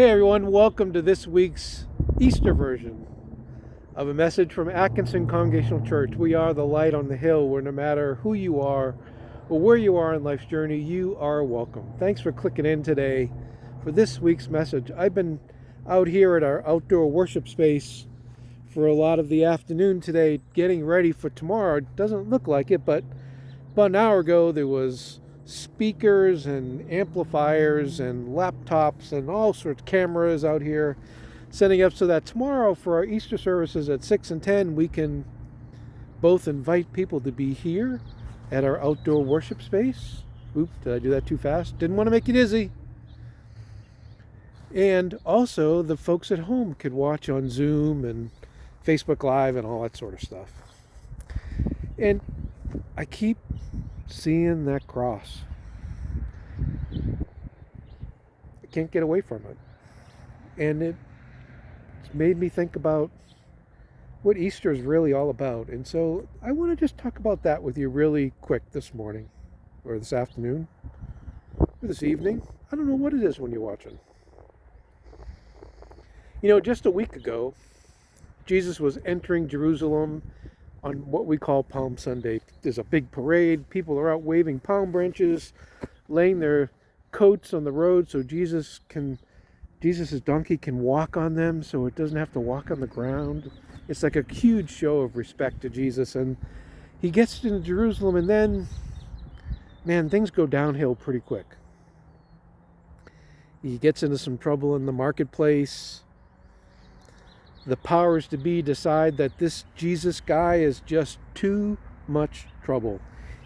Hey everyone, welcome to this week's Easter version of a message from Atkinson Congregational Church. We are the light on the hill where no matter who you are or where you are in life's journey, you are welcome. Thanks for clicking in today for this week's message. I've been out here at our outdoor worship space for a lot of the afternoon today, getting ready for tomorrow. It doesn't look like it, but about an hour ago there was speakers and amplifiers and laptops and all sorts of cameras out here setting up so that tomorrow for our Easter services at 6 and 10 we can both invite people to be here at our outdoor worship space. Oops, did I do that too fast? Didn't want to make you dizzy. And also the folks at home could watch on Zoom and Facebook Live and all that sort of stuff. And I keep seeing that cross. I can't get away from it. And it's made me think about what Easter is really all about. And so I want to just talk about that with you really quick this morning, or this afternoon, or this evening. I don't know what it is when you're watching. You know, just a week ago, Jesus was entering Jerusalem on what we call Palm Sunday. There's a big parade. People are out waving palm branches, laying their coats on the road so Jesus' donkey can walk on them so it doesn't have to walk on the ground. It's like a huge show of respect to Jesus. And he gets into Jerusalem and then, man, things go downhill pretty quick. He gets into some trouble in the marketplace. The powers to be decide that this Jesus guy is just too much trouble.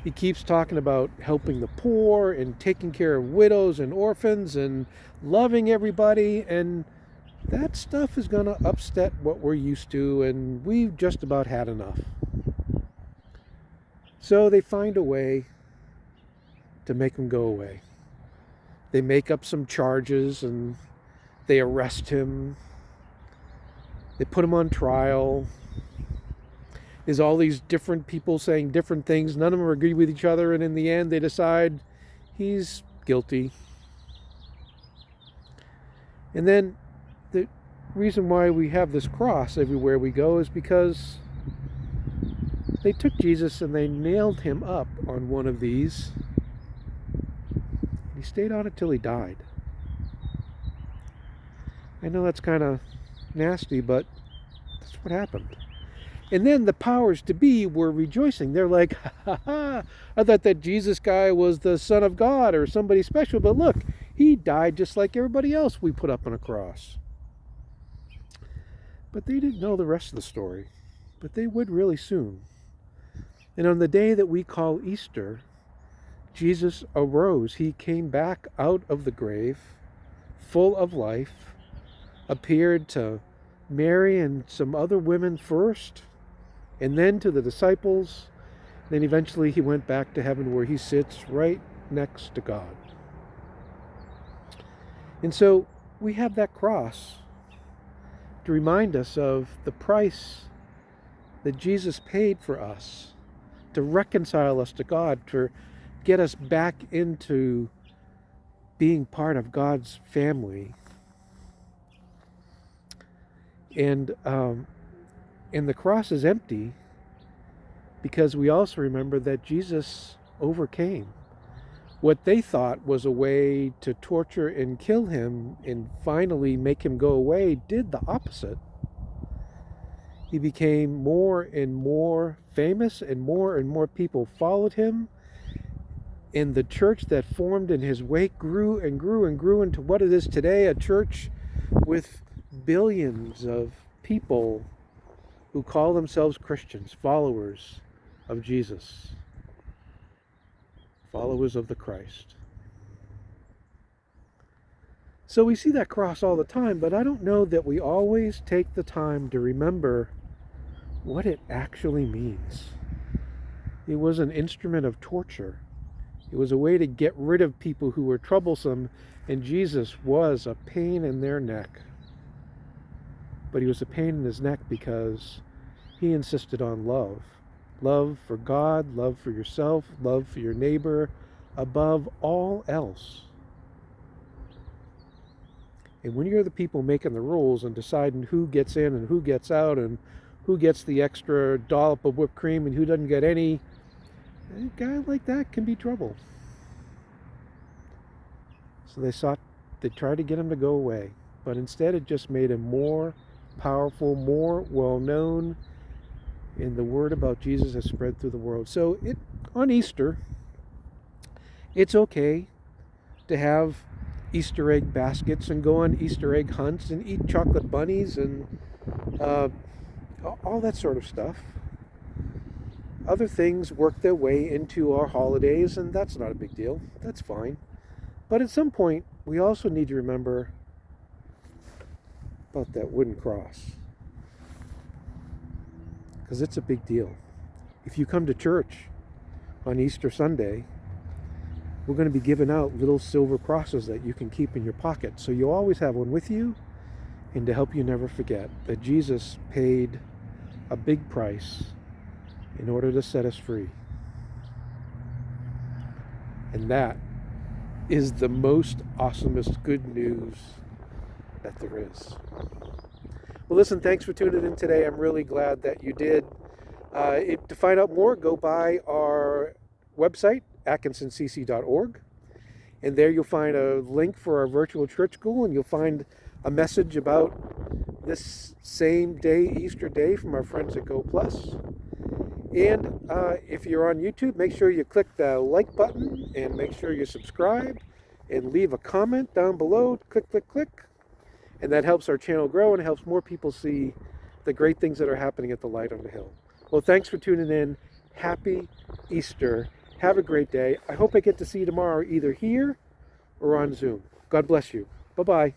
He keeps talking about helping the poor and taking care of widows and orphans and loving everybody, and that stuff is going to upset what we're used to, and we've just about had enough. So they find a way to make him go away. They make up some charges and they arrest him. They put him on trial. There's all these different people saying different things. None of them agree with each other. And in the end, they decide he's guilty. And then the reason why we have this cross everywhere we go is because they took Jesus and they nailed him up on one of these. He stayed on it till he died. I know that's kind of nasty, but that's what happened. And then the powers to be were rejoicing. They're like, ha ha, I thought that Jesus guy was the Son of God or somebody special, but look, he died just like everybody else we put up on a cross. But they didn't know the rest of the story, but they would really soon. And on the day that we call Easter, Jesus arose. He came back out of the grave, full of life, appeared to Mary and some other women first, and then to the disciples. Then eventually he went back to heaven where he sits right next to God. And so we have that cross to remind us of the price that Jesus paid for us, to reconcile us to God, to get us back into being part of God's family. And the cross is empty because we also remember that Jesus overcame what they thought was a way to torture and kill him and finally make him go away. Did the opposite. He became more and more famous, and more people followed him. And the church that formed in his wake grew and grew and grew into what it is today, a church with billions of people who call themselves Christians, followers of Jesus, followers of the Christ. So we see that cross all the time, but I don't know that we always take the time to remember what it actually means. It was an instrument of torture. It was a way to get rid of people who were troublesome, and Jesus was a pain in their neck. But he was a pain in his neck because he insisted on love. Love for God, love for yourself, love for your neighbor, above all else. And when you're the people making the rules and deciding who gets in and who gets out and who gets the extra dollop of whipped cream and who doesn't get any, a guy like that can be trouble. So they tried to get him to go away, but instead it just made him more powerful, more well-known, and the word about Jesus has spread through the world. So on Easter, it's okay to have Easter egg baskets and go on Easter egg hunts and eat chocolate bunnies and all that sort of stuff. Other things work their way into our holidays, and that's not a big deal. That's fine. But at some point, we also need to remember about that wooden cross, because it's a big deal. If you come to church on Easter Sunday, we're going to be giving out little silver crosses that you can keep in your pocket. So you'll always have one with you, and to help you never forget that Jesus paid a big price in order to set us free. And that is the most awesomest good news that there is. Well, listen, thanks for tuning in today. I'm really glad that you did. To find out more, go by our website, atkinsoncc.org, and there you'll find a link for our virtual church school, and you'll find a message about this same day, Easter Day, from our friends at Go Plus. And if you're on YouTube, make sure you click the like button and make sure you subscribe and leave a comment down below. Click, click, click. And that helps our channel grow and helps more people see the great things that are happening at the Light on the Hill. Well, thanks for tuning in. Happy Easter. Have a great day. I hope I get to see you tomorrow either here or on Zoom. God bless you. Bye-bye.